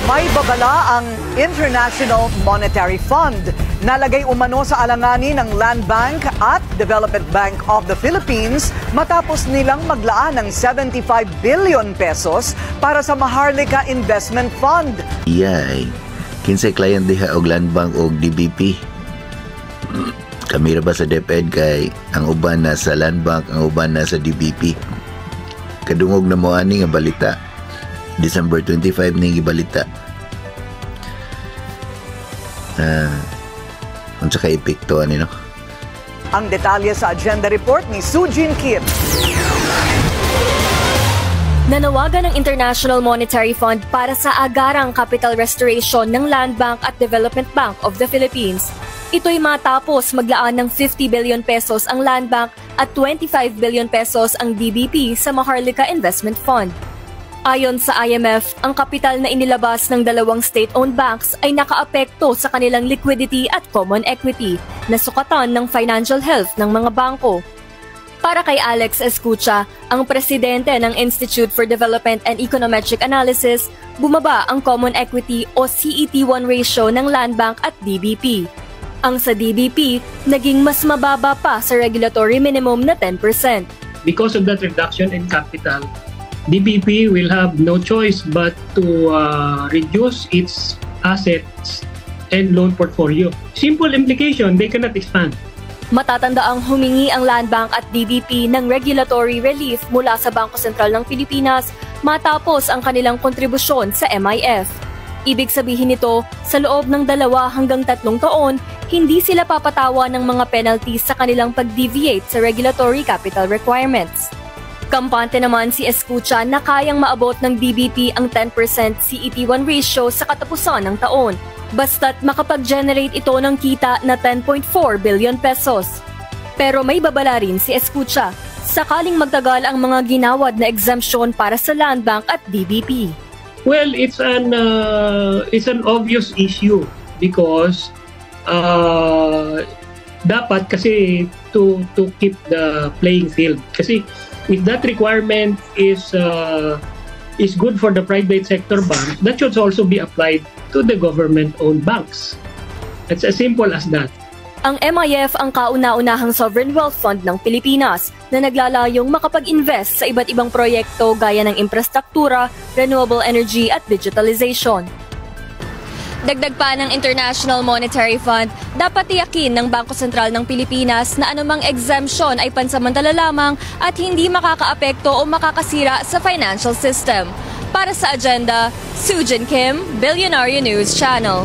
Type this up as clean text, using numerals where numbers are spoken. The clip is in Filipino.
May babala ang International Monetary Fund. Nalagay umano sa alanganin ng Land Bank at Development Bank of the Philippines matapos nilang maglaan ng 75 billion pesos para sa Maharlika Investment Fund. Iyay, kinsay client diha og Land Bank o DBP? Kami ra ba sa DepEd kay ang uban na sa Land Bank, ang uban na sa DBP? Kadungog na mo ani nga balita. December 25 ning gibalita. Unsa ka epekto ani no? Ang detalye sa agenda report ni Sujin Kim. Nanawagan ng International Monetary Fund para sa agarang capital restoration ng Land Bank at Development Bank of the Philippines. Ito'y matapos maglaan ng 50 billion pesos ang Land Bank at 25 billion pesos ang DBP sa Maharlika Investment Fund. Ayon sa IMF, ang kapital na inilabas ng dalawang state-owned banks ay nakaapekto sa kanilang liquidity at common equity na sukatan ng financial health ng mga bangko. Para kay Alex Escucha, ang presidente ng Institute for Development and Econometric Analysis, bumaba ang common equity o CET1 ratio ng Land Bank at DBP. Ang sa DBP, naging mas mababa pa sa regulatory minimum na 10%. Because of that reduction in capital, DBP will have no choice but to reduce its assets and loan portfolio. Simple implication, they cannot expand. Matatandaang humingi ang Land Bank at DBP ng regulatory relief mula sa Bangko Sentral ng Pilipinas matapos ang kanilang kontribusyon sa MIF. Ibig sabihin nito, sa loob ng 2 hanggang 3 taon, hindi sila papatawa ng mga penalties sa kanilang pag-deviate sa regulatory capital requirements. Kampante naman si Escucha na kayang maabot ng DBP ang 10% CET1 ratio sa katapusan ng taon, basta't makapag-generate ito ng kita na 10.4 billion pesos. Pero may babala rin si Escucha, sakaling magtagal ang mga ginawad na exemption para sa Land Bank at DBP. Well, it's an obvious issue because dapat kasi to keep the playing field. Kasi if that requirement is good for the private sector banks, that should also be applied to the government-owned banks. It's as simple as that. Ang MIF ang kauna-unahang sovereign wealth fund ng Pilipinas na naglalayong makapag-invest sa iba't ibang proyekto gaya ng infrastruktura, renewable energy at digitalization. Dagdag pa ng International Monetary Fund, dapat tiyakin ng Bangko Sentral ng Pilipinas na anumang exemption ay pansamantala lamang at hindi makakaapekto o makakasira sa financial system. Para sa agenda, Sujin Kim, Billionaire News Channel.